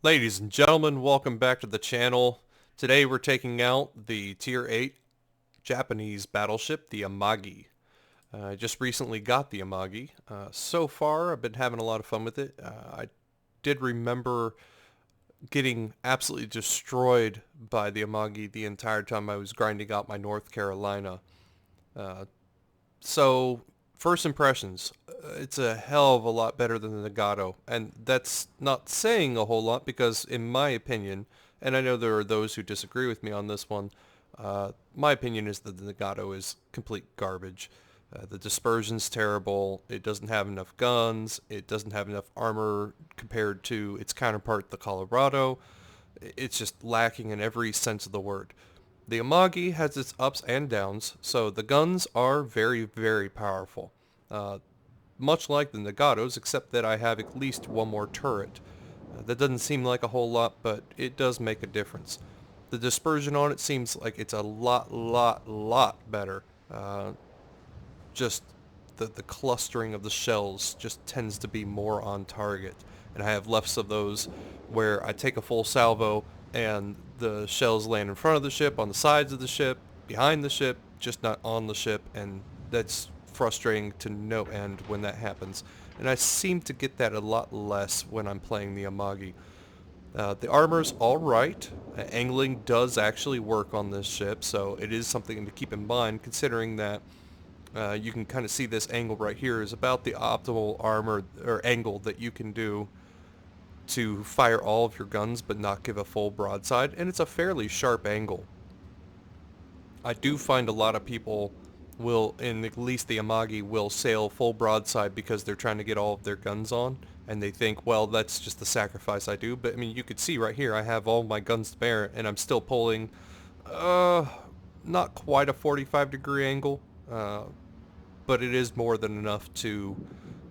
Ladies and gentlemen, welcome back to the channel. Today we're taking out the Tier 8 Japanese battleship, the Amagi. I just recently got the Amagi. So far, I've been having a lot of fun with it. I did remember getting absolutely destroyed by the Amagi the entire time I was grinding out my North Carolina. Uh, so, first impressions, it's a hell of a lot better than the Nagato, and that's not saying a whole lot because, in my opinion, and I know there are those who disagree with me on this one, my opinion is that the Nagato is complete garbage. The dispersion's terrible. It doesn't have enough guns. It doesn't have enough armor compared to its counterpart, the Colorado. It's just lacking in every sense of the word. The Amagi has its ups and downs, so the guns are very, very powerful. Uh, Much like the Nagatos, except that I have at least one more turret. That doesn't seem like a whole lot, but it does make a difference. The dispersion on it seems like it's a lot better. Just the clustering of the shells just tends to be more on target. And I have lefts of those where I take a full salvo and the shells land in front of the ship, on the sides of the ship, behind the ship, just not on the ship, and that's frustrating to no end when that happens. And I seem to get that a lot less when I'm playing the Amagi. The armor's alright. Angling does actually work on this ship, so it is something to keep in mind considering that you can kind of see this angle right here is about the optimal armor or angle that you can do to fire all of your guns but not give a full broadside, and it's a fairly sharp angle. I do find a lot of people will, in at least the Amagi, will sail full broadside because they're trying to get all of their guns on, and they think, well, that's just the sacrifice I do. But I mean, you could see right here, I have all my guns to bear, and I'm still pulling, uh, not quite a 45-degree angle, but it is more than enough to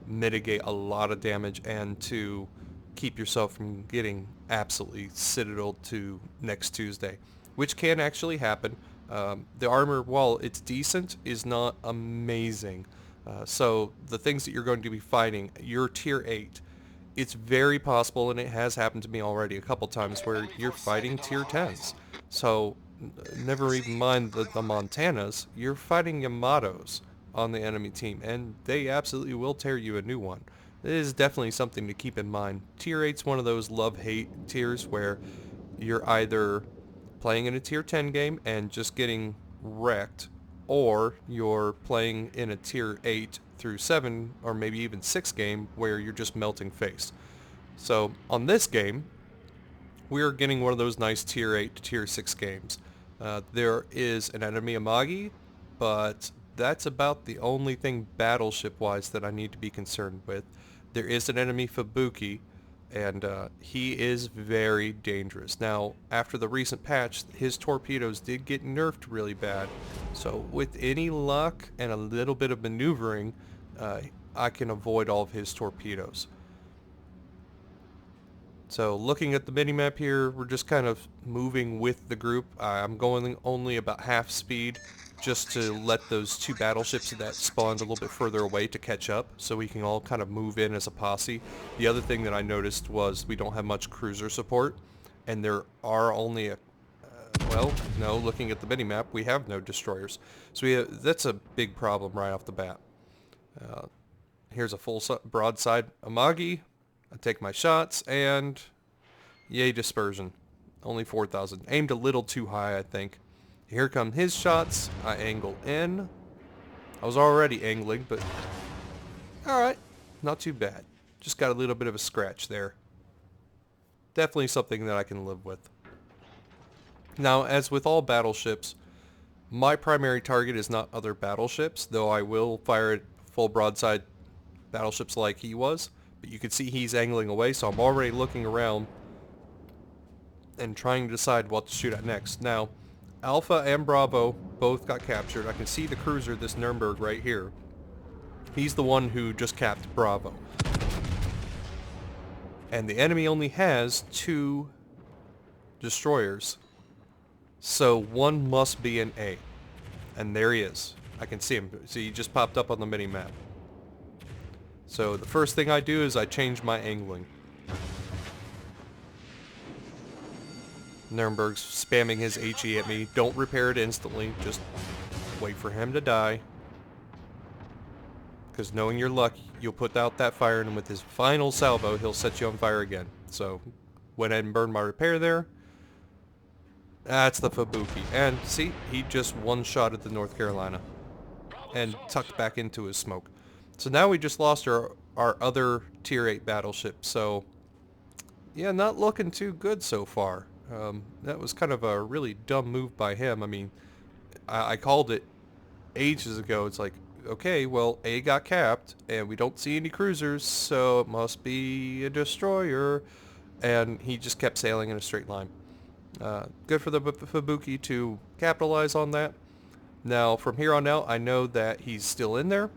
mitigate a lot of damage and to keep yourself from getting absolutely citadeled to next Tuesday, which can actually happen. The armor, while it's decent, is not amazing. So the things that you're going to be fighting, your tier 8, it's very possible, and it has happened to me already a couple times, where you're fighting tier 10s. So never even mind the Montanas, you're fighting Yamatos on the enemy team, and they absolutely will tear you a new one. It is definitely something to keep in mind. Tier 8's one of those love-hate tiers where you're either playing in a tier 10 game and just getting wrecked, or you're playing in a tier 8 through 7 or maybe even 6 game where you're just melting face. So on this game, we're getting one of those nice tier 8 to tier 6 games. There is an enemy Amagi, but that's about the only thing battleship-wise that I need to be concerned with. There is an enemy Fubuki, and he is very dangerous. Now, after the recent patch, his torpedoes did get nerfed really bad. So with any luck and a little bit of maneuvering, I can avoid all of his torpedoes. So looking at the minimap here, we're just kind of moving with the group. I'm going only about half speed just to let those two battleships that spawned a little bit further away to catch up so we can all kind of move in as a posse. The other thing that I noticed was we don't have much cruiser support, and there are only well, no, looking at the minimap, we have no destroyers. So that's a big problem right off the bat. Uh, Here's a full broadside Amagi. I take my shots, and yay, dispersion. Only 4,000. Aimed a little too high, I think. Here come his shots. I angle in. I was already angling, but alright. Not too bad. Just got a little bit of a scratch there. Definitely something that I can live with. Now, as with all battleships, my primary target is not other battleships, though I will fire at full broadside battleships like he was. But you can see he's angling away, so I'm already looking around and trying to decide what to shoot at next. Now, Alpha and Bravo both got captured. I can see the cruiser, this Nuremberg right here. He's the one who just capped Bravo. And the enemy only has 2 destroyers. So one must be an A. And there he is. I can see him. See, he just popped up on the mini-map. So the first thing I do is I change my angling. Nuremberg's spamming his HE at me. Don't repair it instantly. Just wait for him to die. Because knowing your luck, you'll put out that fire, and with his final salvo, he'll set you on fire again. So, went ahead and burned my repair there. That's the Fubuki. And see, he just one-shotted the North Carolina and tucked back into his smoke. So now we just lost our other tier 8 battleship. So, yeah, not looking too good so far. That was kind of a really dumb move by him. I mean, I called it ages ago. It's like, okay, well, A got capped, and we don't see any cruisers, so it must be a destroyer. And he just kept sailing in a straight line. Good for the Fubuki to capitalize on that. Now, from here on out, I know that he's still in there,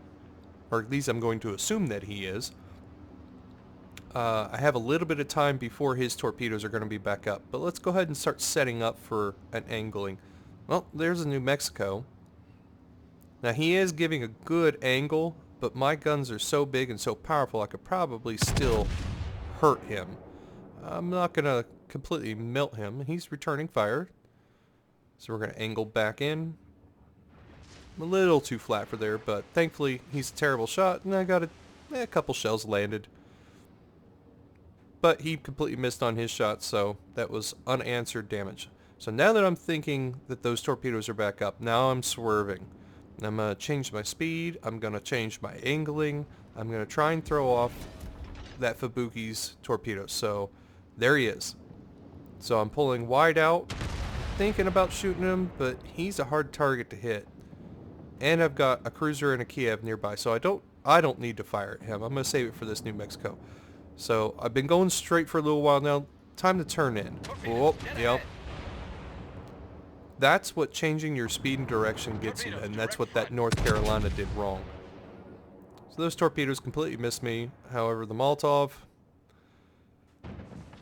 or at least I'm going to assume that he is. I have a little bit of time before his torpedoes are going to be back up, but let's go ahead and start setting up for an angling. Well, there's a New Mexico. Now, he is giving a good angle, but my guns are so big and so powerful I could probably still hurt him. I'm not going to completely melt him. He's returning fire. So we're going to angle back in. A little too flat for there, but thankfully he's a terrible shot, and I got a couple shells landed. But he completely missed on his shot, so that was unanswered damage. So now that I'm thinking that those torpedoes are back up, now I'm swerving. I'm going to change my speed, I'm going to change my angling, I'm going to try and throw off that Fubuki's torpedo. So there he is. So I'm pulling wide out, thinking about shooting him, but he's a hard target to hit. And I've got a cruiser and a Kiev nearby, so I don't need to fire at him. I'm going to save it for this New Mexico. So I've been going straight for a little while now. Time to turn in. Oh, yep. That's what changing your speed and direction gets you, and that's what that North Carolina did wrong. So those torpedoes completely missed me. However, the Molotov,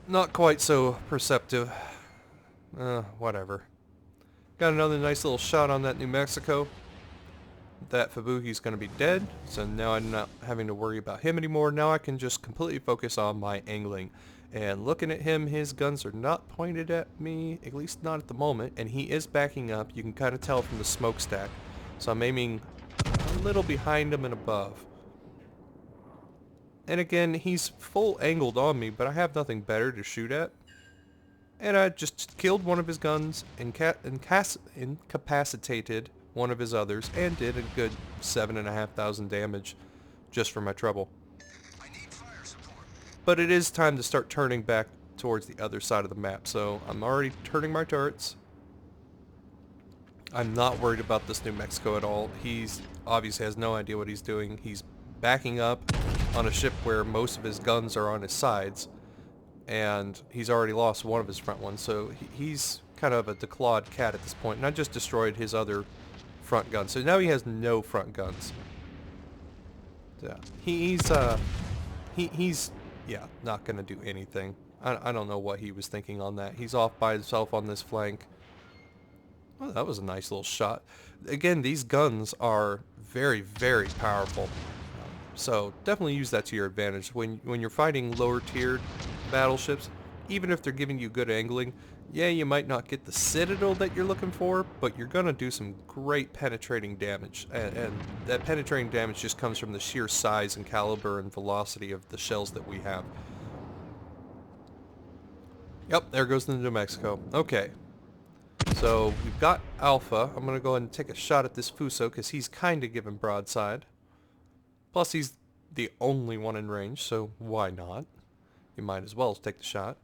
not quite so perceptive. Whatever. Got another nice little shot on that New Mexico. That Fubuki's going to be dead, so now I'm not having to worry about him anymore. Now I can just completely focus on my angling. And looking at him, his guns are not pointed at me, at least not at the moment, and he is backing up. You can kind of tell from the smokestack. So I'm aiming a little behind him and above. And again, he's full angled on me, but I have nothing better to shoot at. And I just killed one of his guns, incapacitated one of his others, and did a good 7,500 damage just for my trouble. But it is time to start turning back towards the other side of the map, so I'm already turning my turrets. I'm not worried about this New Mexico at all. He's obviously has no idea what he's doing. He's backing up on a ship where most of his guns are on his sides, and he's already lost one of his front ones, so he's kind of a declawed cat at this point, and I just destroyed his other front gun. So now he has no front guns. Yeah, he's not gonna do anything. I don't know what he was thinking on that. He's off by himself on this flank. Well, that was a nice little shot. Again, these guns are very, very powerful. So definitely use that to your advantage. When you're fighting lower tiered battleships, even if they're giving you good angling, yeah, you might not get the citadel that you're looking for, but you're going to do some great penetrating damage. And that penetrating damage just comes from the sheer size and caliber and velocity of the shells that we have. Yep, there goes the New Mexico. Okay. So we've got Alpha. I'm going to go ahead and take a shot at this Fuso because he's kind of giving broadside. Plus he's the only one in range, so why not? You might as well take the shot.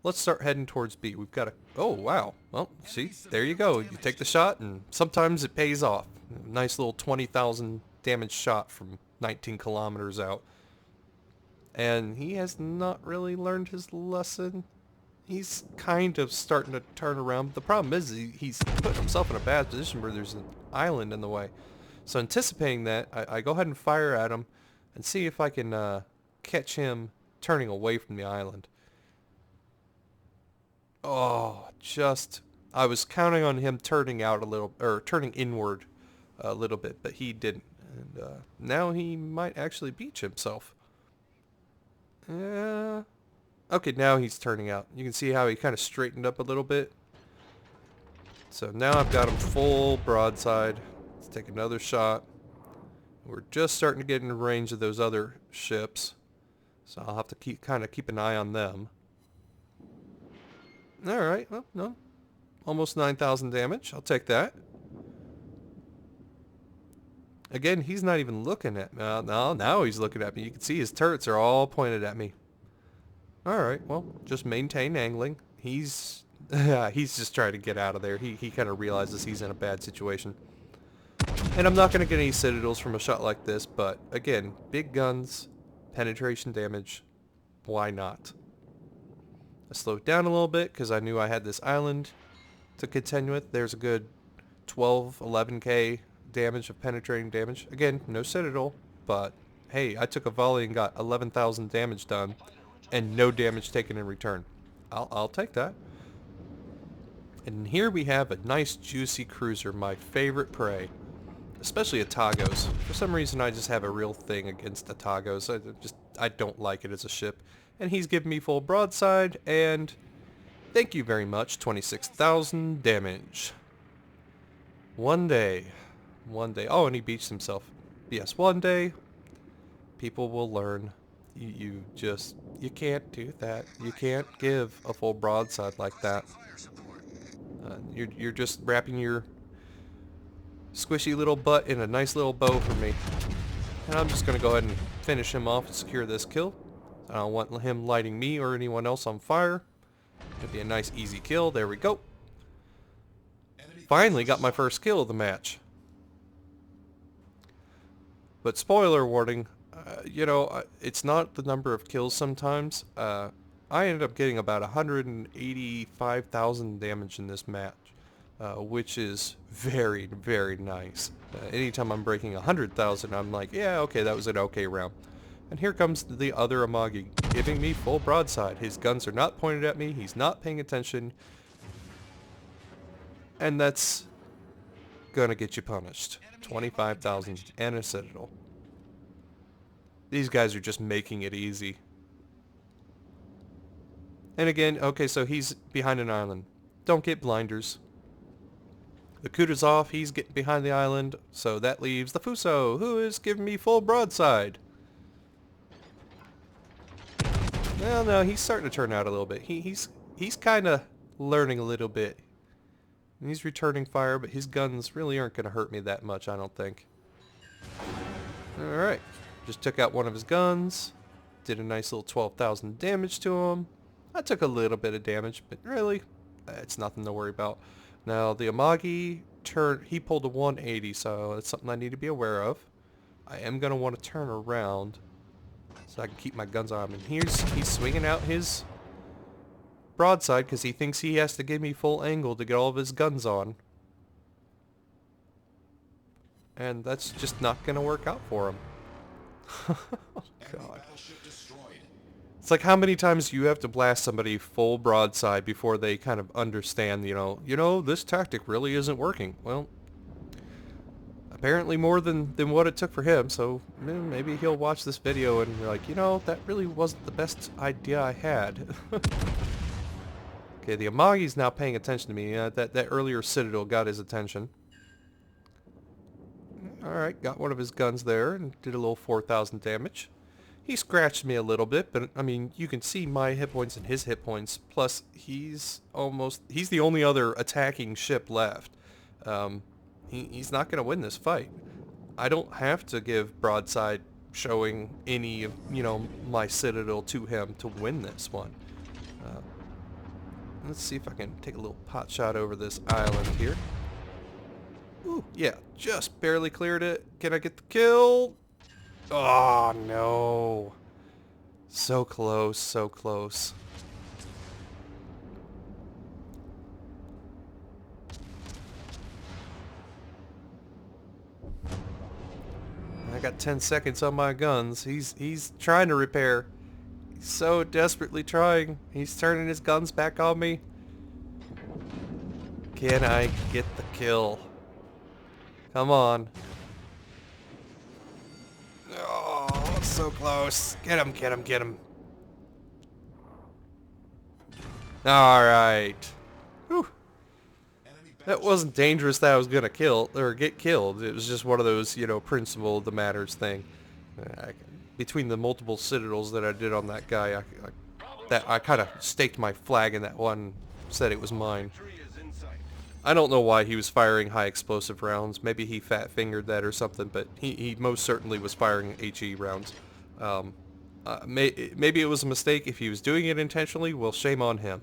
Let's start heading towards B. We've got a... Oh, wow. Well, see, there you go. You take the shot, and sometimes it pays off. Nice little 20,000 damage shot from 19 kilometers out. And he has not really learned his lesson. He's kind of starting to turn around. The problem is he's put himself in a bad position where there's an island in the way. So anticipating that, I go ahead and fire at him and see if I can catch him turning away from the island. Oh, I was counting on him turning out a little, or turning inward a little bit, but he didn't. And now he might actually beach himself. Yeah, Okay, now he's turning out. You can see how he kind of straightened up a little bit. So now I've got him full broadside. Let's take another shot. We're just starting to get in range of those other ships. So I'll have to keep an eye on them. Alright, well, no. Almost 9,000 damage. I'll take that. Again, he's not even looking at me. No, now he's looking at me. You can see his turrets are all pointed at me. Alright, well, just maintain angling. He's just trying to get out of there. He kind of realizes he's in a bad situation. And I'm not going to get any citadels from a shot like this, but again, big guns, penetration damage, why not? I slowed down a little bit because I knew I had this island to contend with. There's a good 12, 11k damage of penetrating damage. Again, no citadel, but hey, I took a volley and got 11,000 damage done and no damage taken in return. I'll take that. And here we have a nice juicy cruiser, my favorite prey. Especially Atagos. For some reason I just have a real thing against Atagos. I don't like it as a ship. And he's giving me full broadside, and thank you very much, 26,000 damage. One day. Oh, and he beached himself. Yes, one day, people will learn. You can't do that. You can't give a full broadside like that. You're just wrapping your squishy little butt in a nice little bow for me. And I'm just going to go ahead and finish him off and secure this kill. I don't want him lighting me or anyone else on fire. It'll be a nice easy kill. There we go. Finally got my first kill of the match. But spoiler warning, it's not the number of kills sometimes. I ended up getting about 185,000 damage in this match. Which is very, very nice. Anytime I'm breaking 100,000, I'm like, yeah, okay, that was an okay round. And here comes the other Amagi, giving me full broadside. His guns are not pointed at me, he's not paying attention. And that's gonna get you punished. 25,000 and a citadel. These guys are just making it easy. And again, okay, so he's behind an island. Don't get blinders. The Kuta's off, he's getting behind the island, so that leaves the Fuso, who is giving me full broadside. Well, no, he's starting to turn out a little bit. He's kind of learning a little bit. And he's returning fire, but his guns really aren't going to hurt me that much, I don't think. Alright, just took out one of his guns, did a nice little 12,000 damage to him. I took a little bit of damage, but really, it's nothing to worry about. Now, the Amagi he pulled a 180, so that's something I need to be aware of. I am going to want to turn around so I can keep my guns on him. And he's swinging out his broadside because he thinks he has to give me full angle to get all of his guns on. And that's just not going to work out for him. Oh, God. It's like how many times you have to blast somebody full broadside before they kind of understand, this tactic really isn't working. Well, apparently more than what it took for him, so maybe he'll watch this video and be like, that really wasn't the best idea I had. Okay, the Amagi's now paying attention to me. That earlier Citadel got his attention. Alright, got one of his guns there and did a little 4,000 damage. He scratched me a little bit, but I mean, you can see my hit points and his hit points. Plus, he's the only other attacking ship left. He's not going to win this fight. I don't have to give broadside showing any of, my citadel to him to win this one. Let's see if I can take a little pot shot over this island here. Ooh, yeah, just barely cleared it. Can I get the kill? Oh, no. So close, so close. I got 10 seconds on my guns. He's trying to repair. He's so desperately trying. He's turning his guns back on me. Can I get the kill? Come on. Oh, so close. Get him, get him, get him. Alright. Whew. That wasn't dangerous that I was gonna kill, or get killed. It was just one of those, you know, principle of the matters thing. I, between the multiple citadels that I did on that guy, I kind of staked my flag in that one, said it was mine. I don't know why he was firing high explosive rounds. Maybe he fat fingered that or something, but he most certainly was firing HE rounds. Maybe it was a mistake. If he was doing it intentionally, well, shame on him.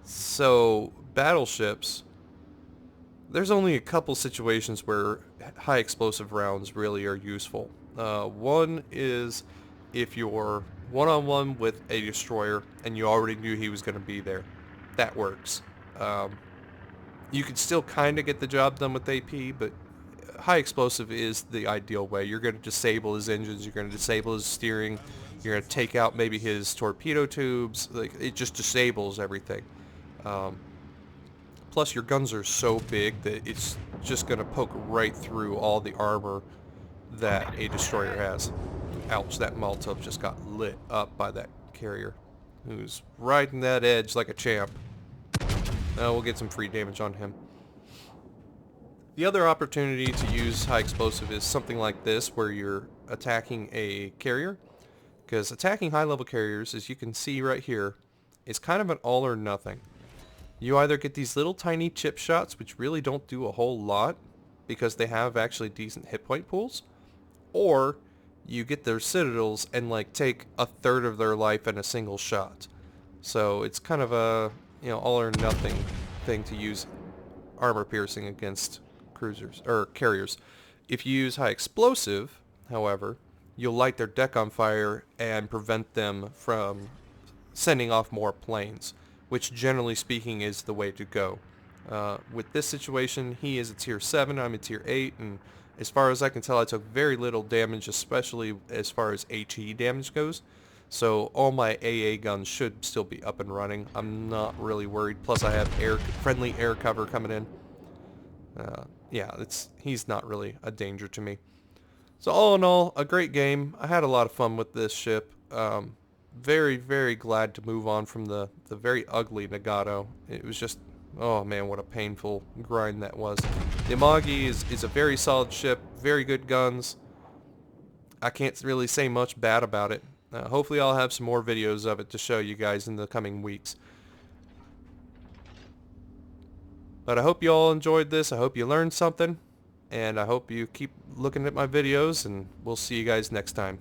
So battleships, there's only a couple situations where high explosive rounds really are useful. One is if you're one-on-one with a destroyer and you already knew he was going to be there. That works. You can still kind of get the job done with AP, but high explosive is the ideal way. You're going to disable his engines, you're going to disable his steering, you're going to take out maybe his torpedo tubes. Like, it just disables everything. Plus your guns are so big that it's just going to poke right through all the armor that a destroyer has. Ouch, that Molotov just got lit up by that carrier, who's riding that edge like a champ. We'll get some free damage on him. The other opportunity to use high explosive is something like this, where you're attacking a carrier. Because attacking high level carriers, as you can see right here, is kind of an all or nothing. You either get these little tiny chip shots, which really don't do a whole lot, because they have actually decent hit point pools, or you get their citadels and like take a third of their life in a single shot. So it's kind of a, you know, all or nothing thing to use armor piercing against cruisers or carriers. If you use high explosive, however, you'll light their deck on fire and prevent them from sending off more planes, which generally speaking is the way to go. With this situation, he is a tier 7, I'm a tier 8, and as far as I can tell, I took very little damage, especially as far as HE damage goes. So all my AA guns should still be up and running. I'm not really worried. Plus I have friendly air cover coming in. Yeah, he's not really a danger to me. So all in all, a great game. I had a lot of fun with this ship. Very, very glad to move on from the very ugly Nagato. It was just, oh man, what a painful grind that was. The Amagi is a very solid ship, very good guns. I can't really say much bad about it. Hopefully I'll have some more videos of it to show you guys in the coming weeks. But I hope you all enjoyed this. I hope you learned something. And I hope you keep looking at my videos, and we'll see you guys next time.